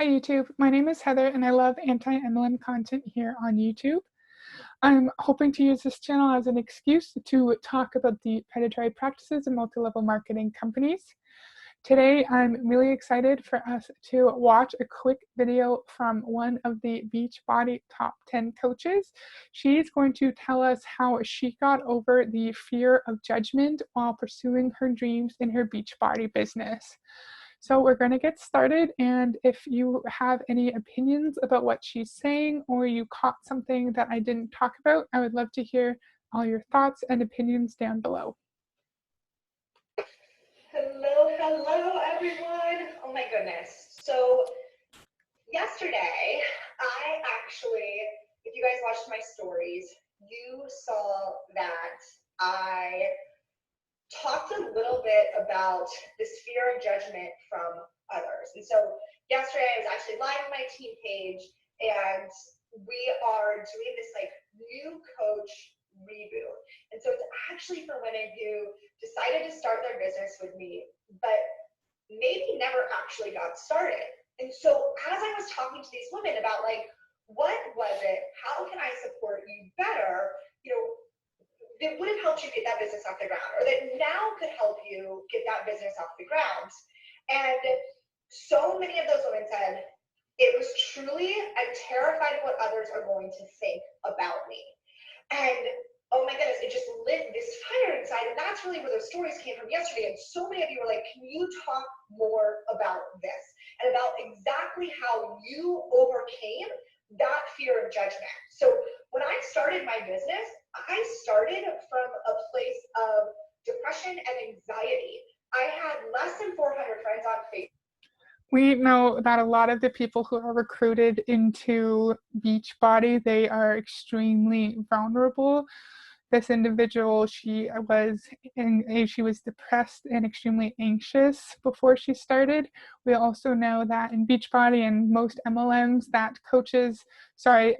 Hi YouTube, my name is Heather and I love anti-MLM content here on YouTube. I'm hoping to use this channel as an excuse to talk about the predatory practices in multi-level marketing companies. Today, I'm really excited for us to watch a quick video from one of the Beachbody top 10 coaches. She's going to tell us how she got over the fear of judgment while pursuing her dreams in her Beachbody business. So we're going to get started, and if you have any opinions about what she's saying or you caught something that I didn't talk about, I would love to hear all your thoughts and opinions down below. Hello everyone. Oh my goodness. So yesterday, if you guys watched my stories, you saw that I talked a little bit about this fear of judgment from others. And so yesterday I was actually live on my team page, and we are doing this new coach reboot. And so it's actually for women who decided to start their business with me, but maybe never actually got started. And so as I was talking to these women about what was it, how can I support you better, that would have helped you get that business off the ground, or that now could help you get that business off the ground. And so many of those women said, it was truly, I'm terrified of what others are going to think about me. And oh my goodness, it just lit this fire inside. And that's really where those stories came from yesterday. And so many of you were like, can you talk more about this? And about exactly how you overcame that fear of judgment. So when I started my business, I started from a place of depression and anxiety. I had less than 400 friends on Facebook. We know that a lot of the people who are recruited into Beachbody, they are extremely vulnerable. This individual, she was depressed and extremely anxious before she started. We also know that in Beachbody and most MLMs that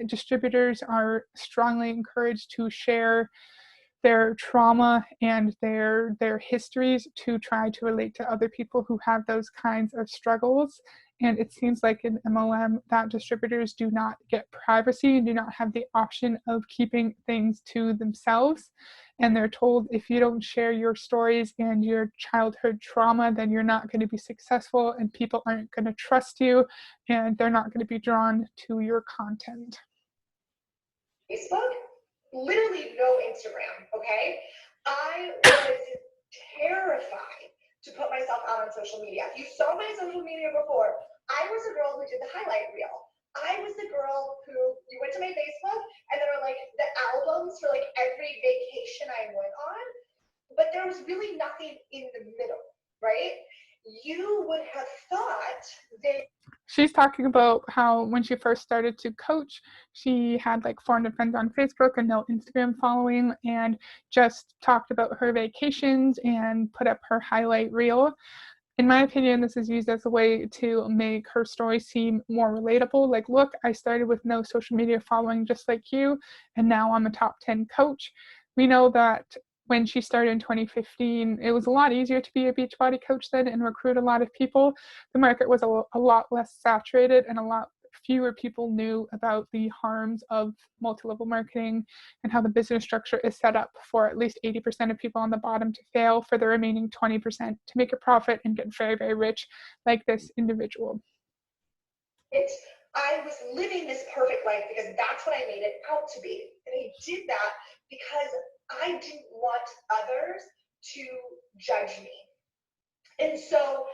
distributors are strongly encouraged to share their trauma and their histories to try to relate to other people who have those kinds of struggles. And it seems like in MLM that distributors do not get privacy and do not have the option of keeping things to themselves. And they're told if you don't share your stories and your childhood trauma, then you're not going to be successful and people aren't going to trust you and they're not going to be drawn to your content. Facebook, literally no Instagram, okay? I was terrified to put myself out on social media. If you saw my social media before, I was a girl who did the highlight reel. I was the girl who, you went to my Facebook and there were the albums for every vacation I went on, but there was really nothing in the middle, right? You would have thought that she's talking about how when she first started to coach, she had 400 friends on Facebook and no Instagram following, and just talked about her vacations and put up her highlight reel. In my opinion, this is used as a way to make her story seem more relatable. Look, I started with no social media following just like you, and now I'm a top 10 coach. We know that when she started in 2015, it was a lot easier to be a Beachbody coach then and recruit a lot of people. The market was a lot less saturated and a lot fewer people knew about the harms of multi-level marketing and how the business structure is set up for at least 80% of people on the bottom to fail, for the remaining 20% to make a profit and get very, very rich like this individual. I was living this perfect life because that's what I made it out to be. And I did that because I didn't want others to judge me. And so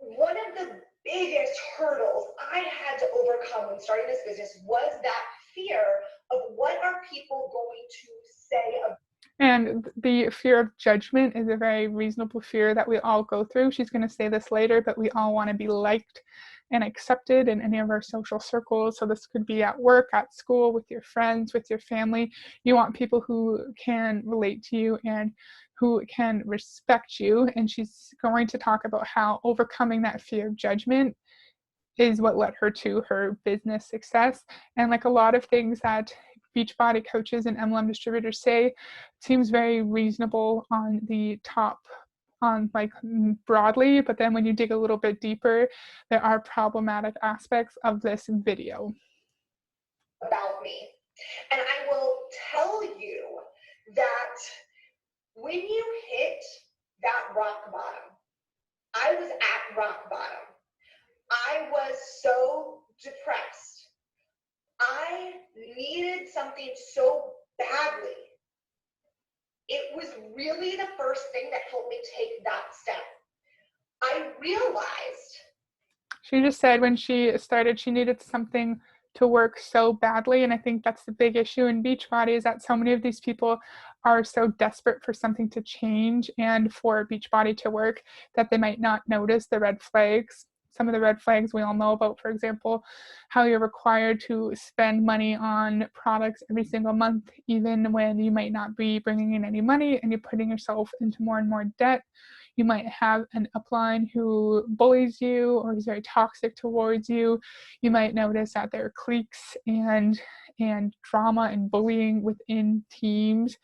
one of the biggest hurdles I had to overcome when starting this business was that fear of what are people going to say about. And the fear of judgment is a very reasonable fear that we all go through. She's going to say this later, but we all want to be liked and accepted in any of our social circles. So this could be at work, at school, with your friends, with your family. You want people who can relate to you and who can respect you. And she's going to talk about how overcoming that fear of judgment is what led her to her business success. And a lot of things that Beachbody coaches and MLM distributors say, seems very reasonable on the top on like broadly, but then when you dig a little bit deeper, there are problematic aspects of this video. About me. And I will tell you that when you hit that rock bottom, I was at rock bottom. I was so depressed. I needed something so badly. It was really the first thing that helped me take that step. I realized. She just said when she started, she needed something to work so badly. And I think that's the big issue in Beachbody, is that so many of these people are so desperate for something to change and for Beachbody to work that they might not notice the red flags. Some of the red flags we all know about, for example, how you're required to spend money on products every single month, even when you might not be bringing in any money, and you're putting yourself into more and more debt. You might have an upline who bullies you or is very toxic towards you. You might notice that there are cliques and drama and bullying within teams.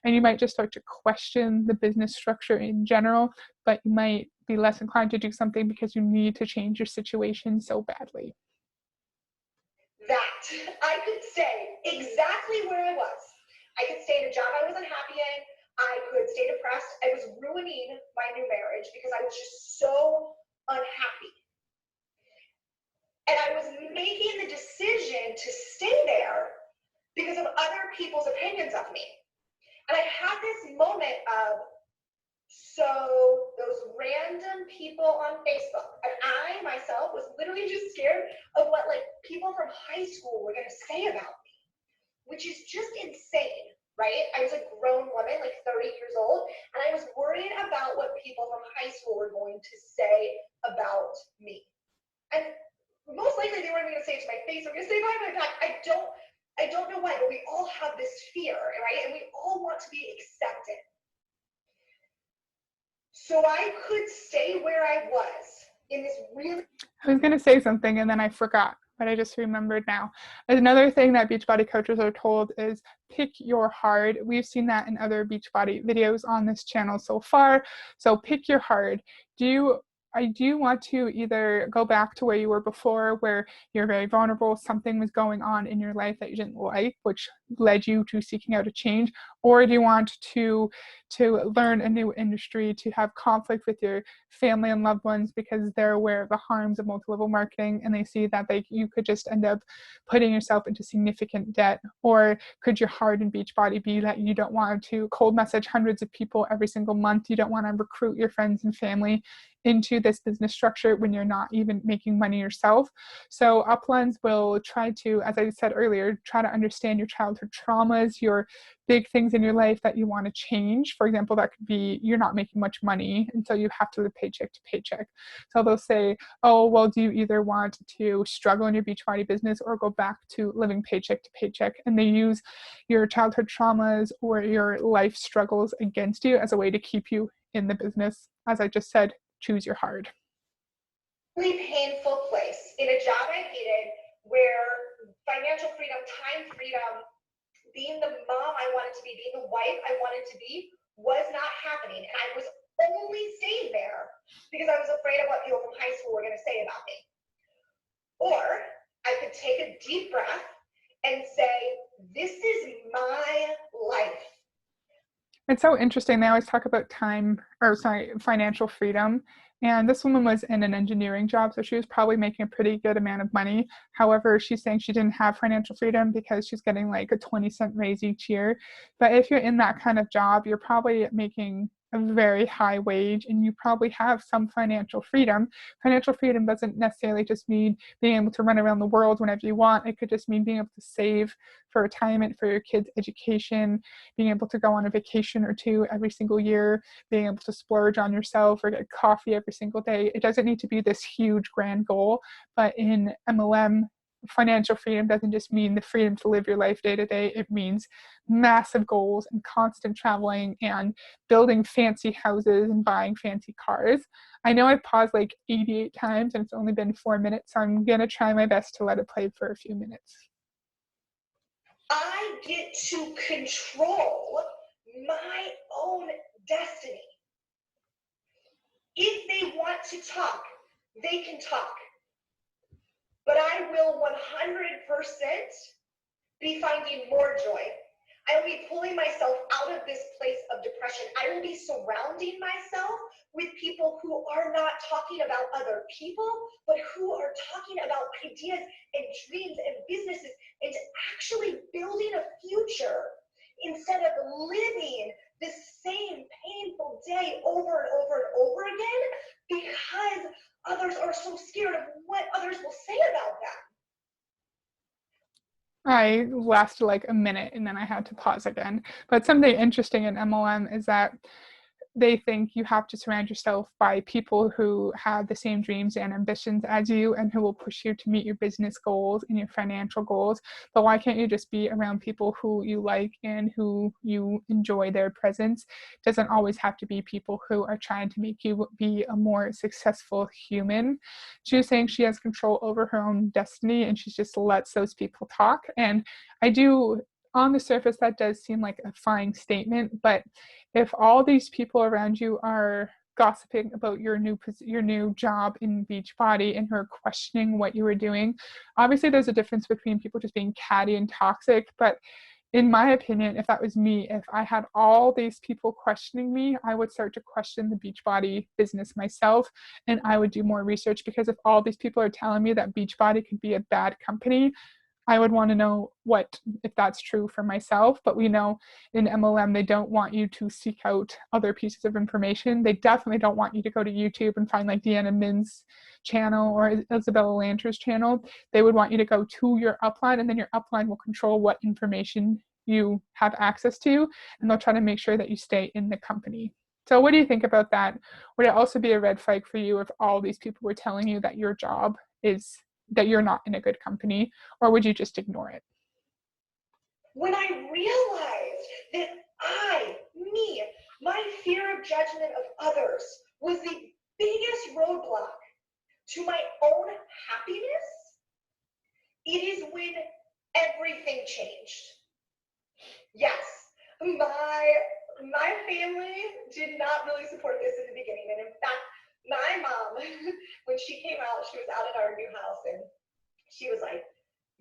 And you might just start to question the business structure in general, but you might be less inclined to do something because you need to change your situation so badly. That I could stay exactly where I was. I could stay in a job I was unhappy in. I could stay depressed. I was ruining my new marriage because I was just so unhappy. And I was making the decision to stay there because of other people's opinions of me. And I had this moment of, so those random people on Facebook, and I myself was literally just scared of what like people from high school were gonna say about me, which is just insane, right? I was a grown woman, like 30 years old, and I was worried about what people from high school were going to say about me. And most likely they weren't going to say it to my face. They're going to say behind my back. I don't know why, but we all have this fear, right? And we all want to be accepted. So I could stay where I was in this really. I was going to say something and then I forgot, but I just remembered now. Another thing that Beachbody coaches are told is pick your hard. We've seen that in other Beachbody videos on this channel so far. So pick your hard. Do you want to either go back to where you were before, where you're very vulnerable, something was going on in your life that you didn't like, which led you to seeking out a change, or do you want to learn a new industry, to have conflict with your family and loved ones because they're aware of the harms of multi-level marketing and they see that you could just end up putting yourself into significant debt? Or could your heart in Beachbody be that you don't want to cold message hundreds of people every single month, you don't want to recruit your friends and family into this business structure when you're not even making money yourself? So uplines will try to, as I said earlier, try to understand your childhood traumas, your big things in your life that you want to change. For example, that could be you're not making much money and so you have to live paycheck to paycheck. So they'll say, oh, well, do you either want to struggle in your Beachbody business or go back to living paycheck to paycheck? And they use your childhood traumas or your life struggles against you as a way to keep you in the business. As I just said, choose your hard. Really painful place in a job I hated, where financial freedom, time freedom, being the mom I wanted to be, being the wife I wanted to be, was not happening. And I was only staying there because I was afraid of what people from high school were going to say about me. Or I could take a deep breath and say, this is my life. It's so interesting. They always talk about financial freedom. And this woman was in an engineering job, so she was probably making a pretty good amount of money. However, she's saying she didn't have financial freedom because she's getting like a 20-cent raise each year. But if you're in that kind of job, you're probably making a very high wage and you probably have some financial freedom. Financial freedom doesn't necessarily just mean being able to run around the world whenever you want. It could just mean being able to save for retirement, for your kids' education, being able to go on a vacation or two every single year, being able to splurge on yourself or get coffee every single day. It doesn't need to be this huge grand goal, but in MLM, financial freedom doesn't just mean the freedom to live your life day to day. It means massive goals and constant traveling and building fancy houses and buying fancy cars. I know I've paused like 88 times and it's only been 4 minutes, so I'm going to try my best to let it play for a few minutes. I get to control my own destiny. If they want to talk, they can talk. But I will 100% be finding more joy. I will be pulling myself out of this place of depression. I will be surrounding myself with people who are not talking about other people, but who are talking about ideas and dreams and businesses and actually building a future instead of living the same painful day over and over and over again because others are so scared of what others will say about them. I lasted like a minute and then I had to pause again. But something interesting in MLM is that they think you have to surround yourself by people who have the same dreams and ambitions as you and who will push you to meet your business goals and your financial goals. But why can't you just be around people who you like and who you enjoy their presence? It doesn't always have to be people who are trying to make you be a more successful human. She was saying she has control over her own destiny and she just lets those people talk. And I do, on the surface, that does seem like a fine statement, but if all these people around you are gossiping about your new job in Beachbody and who are questioning what you were doing, obviously there's a difference between people just being catty and toxic. But in my opinion, if that was me, if I had all these people questioning me, I would start to question the Beachbody business myself, and I would do more research, because if all these people are telling me that Beachbody could be a bad company, I would want to know if that's true for myself. But we know in MLM, they don't want you to seek out other pieces of information. They definitely don't want you to go to YouTube and find like Deanna Min's channel or Isabella Lanter's channel. They would want you to go to your upline, and then your upline will control what information you have access to, and they'll try to make sure that you stay in the company. So what do you think about that? Would it also be a red flag for you if all these people were telling you that your job is that you're not in a good company, or would you just ignore it? When I realized that my fear of judgment of others was the biggest roadblock to my own happiness, it is when everything changed. Yes, my family did not really support this in the beginning. And in fact, my mom, when she came out, she was out at our new house and she was like,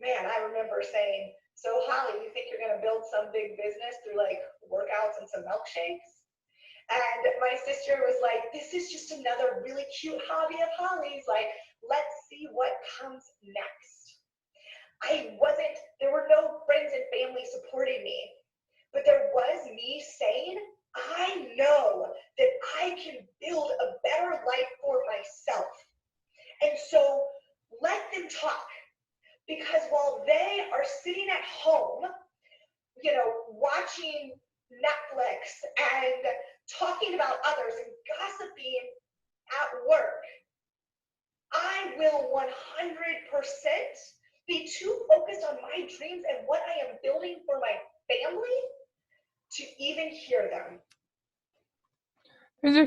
man, I remember saying, so Holly, you think you're going to build some big business through like workouts and some milkshakes? And my sister was like, this is just another really cute hobby of Holly's. Like, let's see what comes next. There were no friends and family supporting me, but there was me saying, I know that I can build a better life for myself. And so let them talk, because while they are sitting at home, watching Netflix and talking about others and gossiping at work, I will 100% be too focused on my dreams and what I am building for my family to even hear them. There's a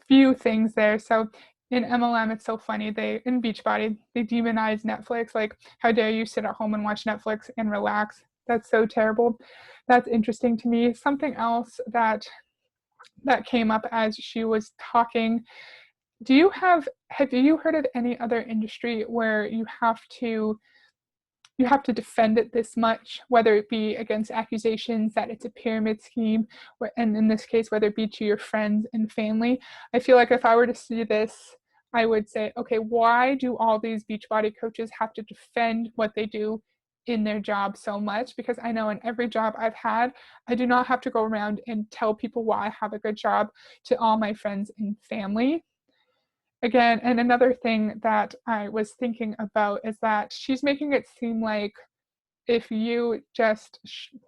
few things there. So in MLM, it's so funny. In Beachbody, they demonize Netflix. Like, how dare you sit at home and watch Netflix and relax? That's so terrible. That's interesting to me. Something else that came up as she was talking. Have you heard of any other industry where you have to defend it this much, whether it be against accusations that it's a pyramid scheme, and in this case, whether it be to your friends and family? I feel like if I were to see this, I would say, okay, why do all these Beachbody coaches have to defend what they do in their job so much? Because I know in every job I've had, I do not have to go around and tell people why I have a good job to all my friends and family. Again, and another thing that I was thinking about is that she's making it seem like if you just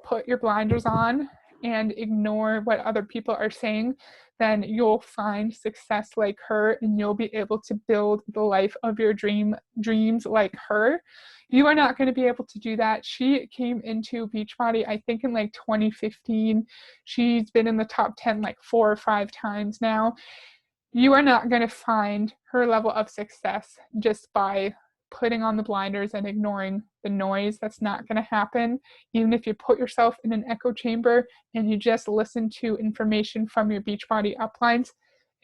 put your blinders on and ignore what other people are saying, then you'll find success like her and you'll be able to build the life of your dreams like her. You are not going to be able to do that. She came into Beachbody, I think, in like 2015. She's been in the top 10 like 4 or 5 times now. You are not going to find her level of success just by putting on the blinders and ignoring the noise. That's not going to happen. Even if you put yourself in an echo chamber and you just listen to information from your Beachbody uplines,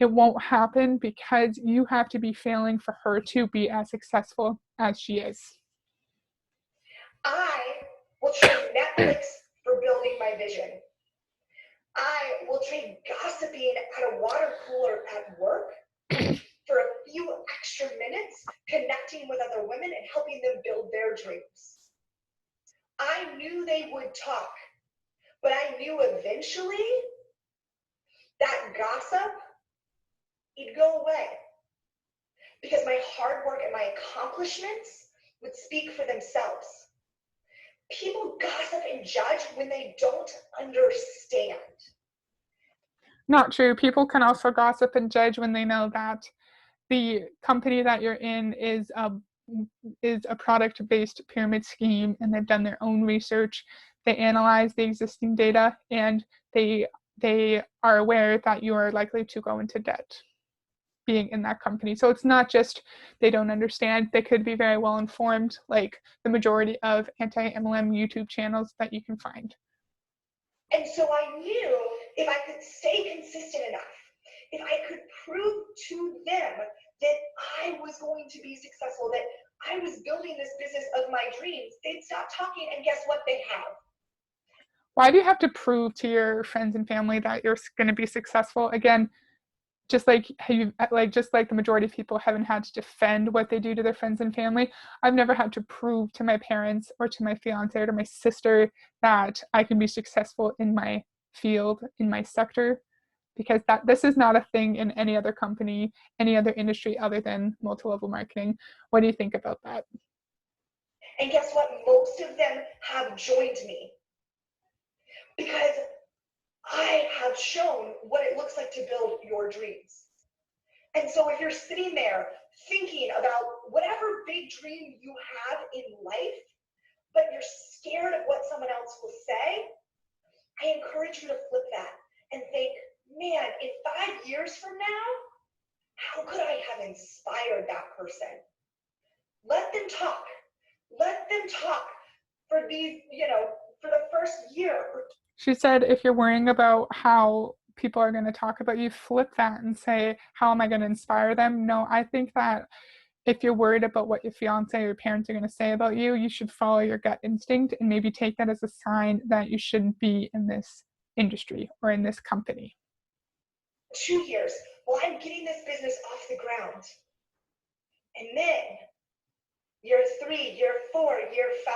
It won't happen because you have to be failing for her to be as successful as she is. I will trade Netflix for building my vision. I will trade gossiping at a water cooler at work for a few extra minutes connecting with other women and helping them build their dreams. I knew they would talk, but I knew eventually that gossip, it'd go away because my hard work and my accomplishments would speak for themselves. People gossip and judge when they don't understand. Not true. People can also gossip and judge when they know that the company that you're in is a product-based pyramid scheme, and they've done their own research. They analyze the existing data, and they are aware that you are likely to go into debt being in that company. So it's not just they don't understand. They could be very well informed, like the majority of anti-MLM YouTube channels that you can find. And so I knew if I could stay consistent enough, if I could prove to them that I was going to be successful, that I was building this business of my dreams, they'd stop talking, and guess what? They have. Why do you have to prove to your friends and family that you're going to be successful? Again, just like the majority of people haven't had to defend what they do to their friends and family, I've never had to prove to my parents or to my fiance or to my sister that I can be successful in my field, in my sector, because this is not a thing in any other company, any other industry other than multi-level marketing. What do you think about that? And guess what? Most of them have joined me because I have shown what it looks like to build your dreams. And so if you're sitting there thinking about whatever big dream you have in life, but you're scared of what someone else will say, I encourage you to flip that and think, man, in 5 years from now, how could I have inspired that person? Let them talk. Let them talk for these, for the first year. She said, if you're worrying about how people are going to talk about you, flip that and say, how am I going to inspire them? No, I think that if you're worried about what your fiance or your parents are going to say about you, you should follow your gut instinct and maybe take that as a sign that you shouldn't be in this industry or in this company. 2 years, well, I'm getting this business off the ground. And then year 3, year 4, year 5,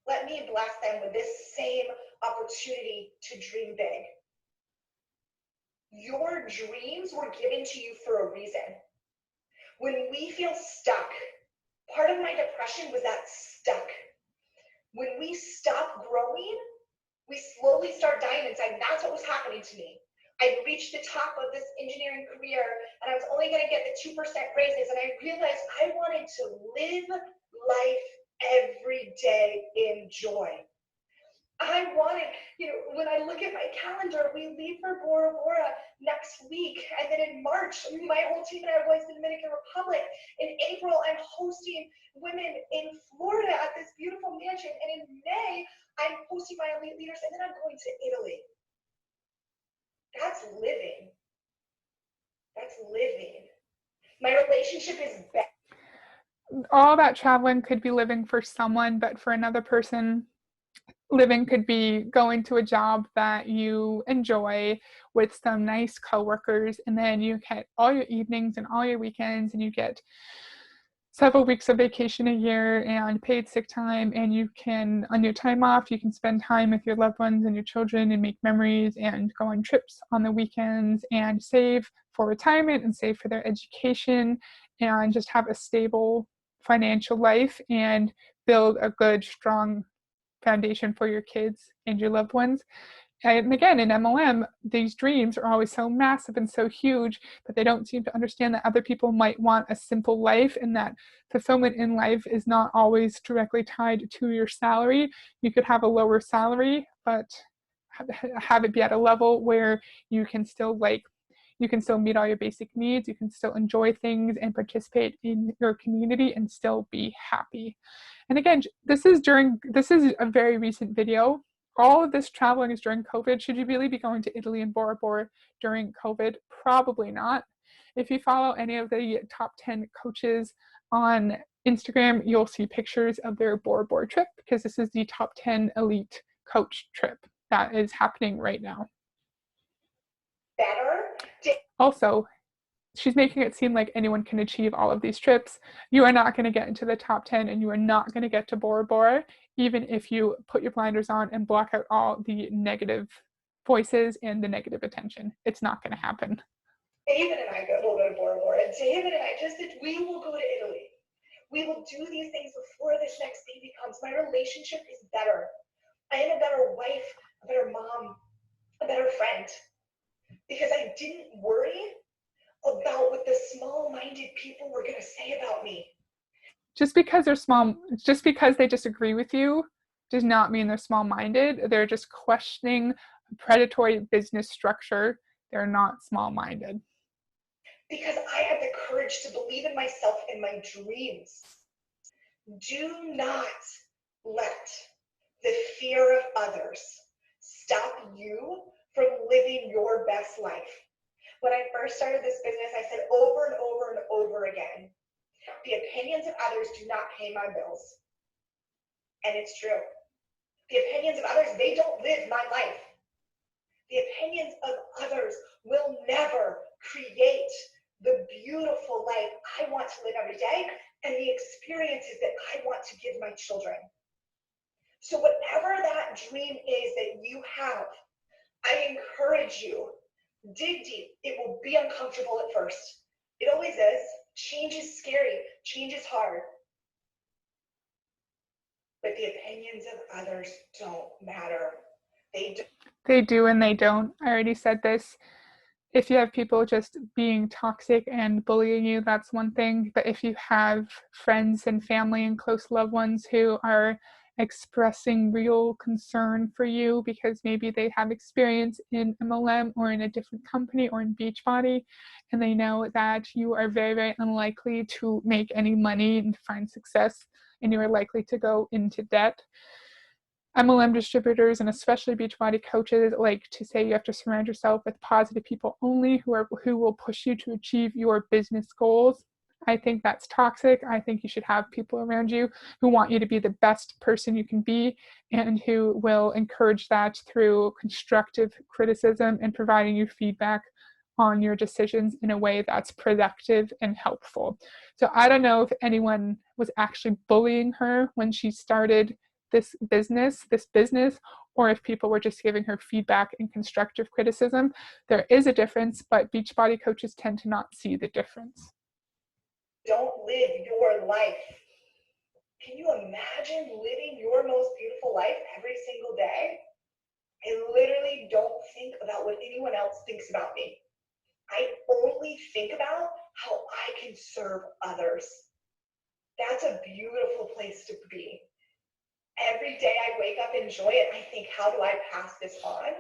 let me bless them with this same opportunity to dream big. Your dreams were given to you for a reason. When we feel stuck, part of my depression was that stuck. When we stop growing, we slowly start dying inside. That's what was happening to me. I'd reached the top of this engineering career and I was only going to get the 2% raises, and I realized I wanted to live life every day in joy. I wanted, when I look at my calendar, we leave for Bora Bora next week, and then in March, my whole team and I are going to the Dominican Republic. In April, I'm hosting women in Florida at this beautiful mansion, and in May, I'm hosting my elite leaders, and then I'm going to Italy. That's living. That's living. My relationship is better. All that traveling could be living for someone, but for another person, living could be going to a job that you enjoy with some nice coworkers, and then you get all your evenings and all your weekends, and you get several weeks of vacation a year and paid sick time, and you can, on your time off, you can spend time with your loved ones and your children and make memories and go on trips on the weekends and save for retirement and save for their education and just have a stable financial life and build a good, strong foundation for your kids and your loved ones. And again, in MLM, these dreams are always so massive and so huge, but they don't seem to understand that other people might want a simple life, and that fulfillment in life is not always directly tied to your salary. You could have a lower salary, but have it be at a level where you can still meet all your basic needs, you can still enjoy things and participate in your community and still be happy. And again, this is a very recent video. all of this traveling is during COVID. Should you really be going to Italy and Bora Bora during COVID? Probably not. If you follow any of the top 10 coaches on Instagram, you'll see pictures of their Bora Bora trip, because this is the top 10 elite coach trip that is happening right now. Better. Also, she's making it seem like anyone can achieve all of these trips. You are not going to get into the top 10, and you are not going to get to Bora Bora, even if you put your blinders on and block out all the negative voices and the negative attention. It's not going to happen. David and I will go to Bora Bora. David and I just said, we will go to Italy. We will do these things before this next baby comes. My relationship is better. I am a better wife, a better mom, a better friend. Because I didn't worry about what the small-minded people were going to say about me. Just because they're small, just because they disagree with you, does not mean they're small-minded. They're just questioning predatory business structure. They're not small-minded. Because I had the courage to believe in myself and my dreams. Do not let the fear of others stop you from living your best life. When I first started this business, I said over and over and over again, the opinions of others do not pay my bills. And it's true. The opinions of others, they don't live my life. The opinions of others will never create the beautiful life I want to live every day and the experiences that I want to give my children. So whatever that dream is that you have, I encourage you, dig deep. It will be uncomfortable at first. It always is. Change is scary. Change is hard. But the opinions of others don't matter. They do and they don't. I already said this. If you have people just being toxic and bullying you, that's one thing. But if you have friends and family and close loved ones who are expressing real concern for you because maybe they have experience in MLM or in a different company or in Beachbody, and they know that you are very, very unlikely to make any money and find success, and you are likely to go into debt. MLM distributors and especially Beachbody coaches like to say you have to surround yourself with positive people only who will push you to achieve your business goals. I think that's toxic. I think you should have people around you who want you to be the best person you can be and who will encourage that through constructive criticism and providing you feedback on your decisions in a way that's productive and helpful. So I don't know if anyone was actually bullying her when she started this business, or if people were just giving her feedback and constructive criticism. There is a difference, but Beachbody coaches tend to not see the difference. Don't live your life. Can you imagine living your most beautiful life every single day? I literally don't think about what anyone else thinks about me. I only think about how I can serve others. That's a beautiful place to be. Every day I wake up, enjoy it. I think, how do I pass this on?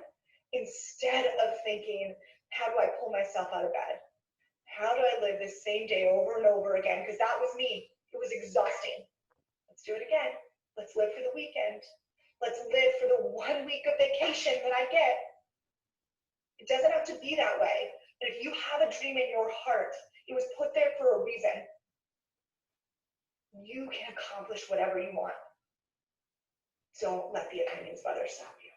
Instead of thinking, how do I pull myself out of bed? How do I live this same day over and over again? Because that was me. It was exhausting. Let's do it again. Let's live for the weekend. Let's live for the 1 week of vacation that I get. It doesn't have to be that way. And if you have a dream in your heart, it was put there for a reason. You can accomplish whatever you want. Don't let the opinions of others stop you.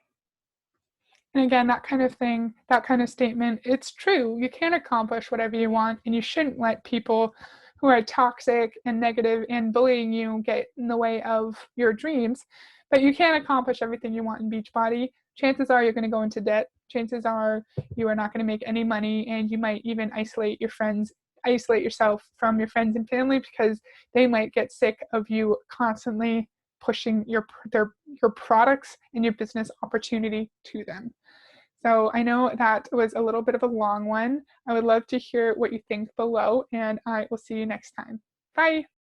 And again, that kind of thing, that kind of statement, it's true. You can accomplish whatever you want, and you shouldn't let people who are toxic and negative and bullying you get in the way of your dreams. But you can accomplish everything you want in Beachbody. Chances are you're going to go into debt. Chances are you are not going to make any money, and you might even isolate yourself from your friends and family because they might get sick of you constantly pushing your products and your business opportunity to them. So I know that was a little bit of a long one. I would love to hear what you think below, and I will see you next time. Bye.